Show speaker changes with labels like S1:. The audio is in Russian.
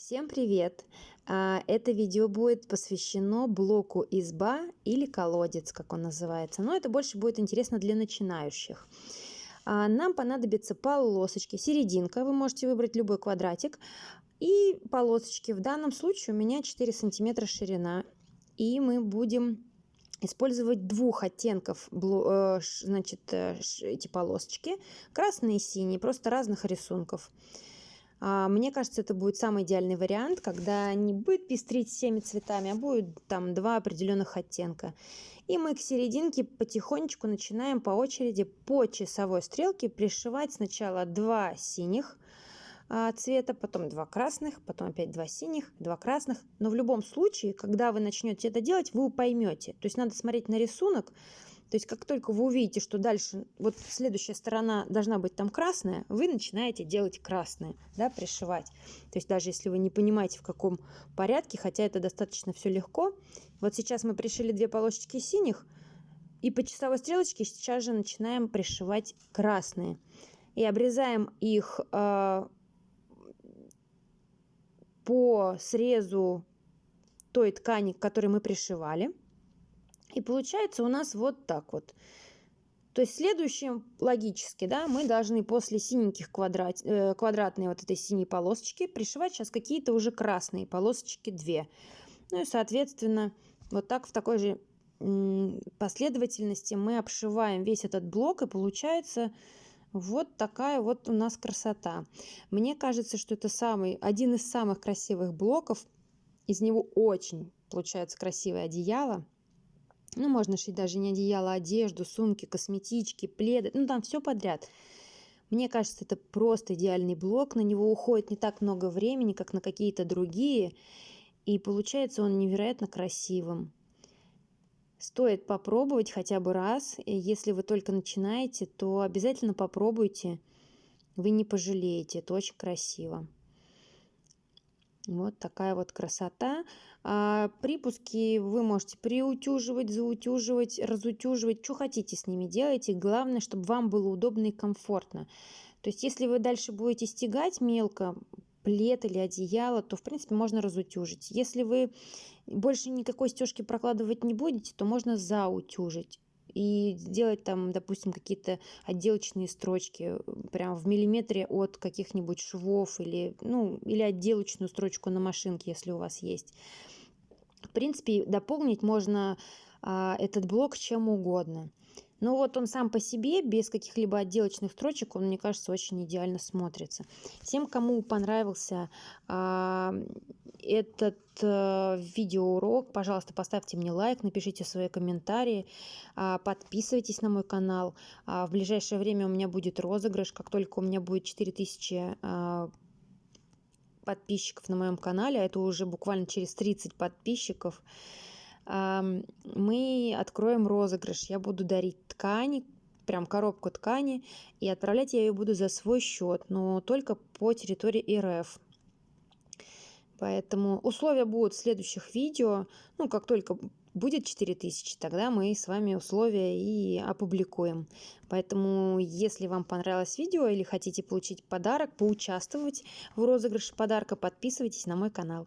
S1: Всем привет! Это видео будет посвящено блоку изба или колодец, как он называется. Но это больше будет интересно для начинающих. Нам понадобится полосочки, серединка. Вы можете выбрать любой квадратик. И полосочки. В данном случае у меня 4 сантиметра ширина. И мы будем использовать двух оттенков эти полосочки. Красный и синий, просто разных рисунков. Мне кажется, это будет самый идеальный вариант, когда не будет пестрить всеми цветами, а будет там два определенных оттенка. И мы к серединке потихонечку начинаем по очереди по часовой стрелке пришивать сначала два синих цвета, потом два красных, потом опять два синих, два красных. Но в любом случае, когда вы начнете это делать, вы поймете. То есть надо смотреть на рисунок. То есть как только вы увидите, что дальше вот следующая сторона должна быть там красная, вы начинаете делать красное, да, пришивать. То есть даже если вы не понимаете, в каком порядке, хотя это достаточно все легко. Вот сейчас мы пришили две полосочки синих, и по часовой стрелочке сейчас же начинаем пришивать красные. И обрезаем их по срезу той ткани, к которой мы пришивали. И получается у нас вот так вот. То есть следующим логически, да, мы должны после синеньких квадратной вот этой синей полосочки пришивать сейчас какие-то уже красные полосочки 2. Ну и соответственно вот так в такой же последовательности мы обшиваем весь этот блок, и получается вот такая вот у нас красота. Мне кажется, что это один из самых красивых блоков. Из него очень получается красивое одеяло. Ну, можно шить даже не одеяло, а одежду, сумки, косметички, пледы. Ну, там все подряд. Мне кажется, это просто идеальный блок. На него уходит не так много времени, как на какие-то другие. И получается он невероятно красивым. Стоит попробовать хотя бы раз. И если вы только начинаете, то обязательно попробуйте. Вы не пожалеете. Это очень красиво. Вот такая вот красота. Припуски вы можете приутюживать, заутюживать, разутюживать. Что хотите с ними делайте. Главное, чтобы вам было удобно и комфортно. То есть, если вы дальше будете стягать мелко плед или одеяло, то, в принципе, можно разутюжить. Если вы больше никакой стежки прокладывать не будете, то можно заутюжить. И сделать там, допустим, какие-то отделочные строчки прям в миллиметре от каких-нибудь швов или отделочную строчку на машинке, если у вас есть. В принципе, дополнить можно этот блок чем угодно. Но вот он сам по себе, без каких-либо отделочных строчек, он, мне кажется, очень идеально смотрится. Всем, кому понравился этот видеоурок, пожалуйста, поставьте мне лайк, напишите свои комментарии, подписывайтесь на мой канал. В ближайшее время у меня будет розыгрыш. Как только у меня будет 4000 подписчиков на моем канале, а это уже буквально через 30 подписчиков, мы откроем розыгрыш. Я буду дарить ткани, прям коробку ткани, и отправлять я ее буду за свой счет, но только по территории РФ. Поэтому условия будут в следующих видео. Ну, как только будет 4000, тогда мы с вами условия и опубликуем. Поэтому, если вам понравилось видео или хотите получить подарок, поучаствовать в розыгрыше подарка, подписывайтесь на мой канал.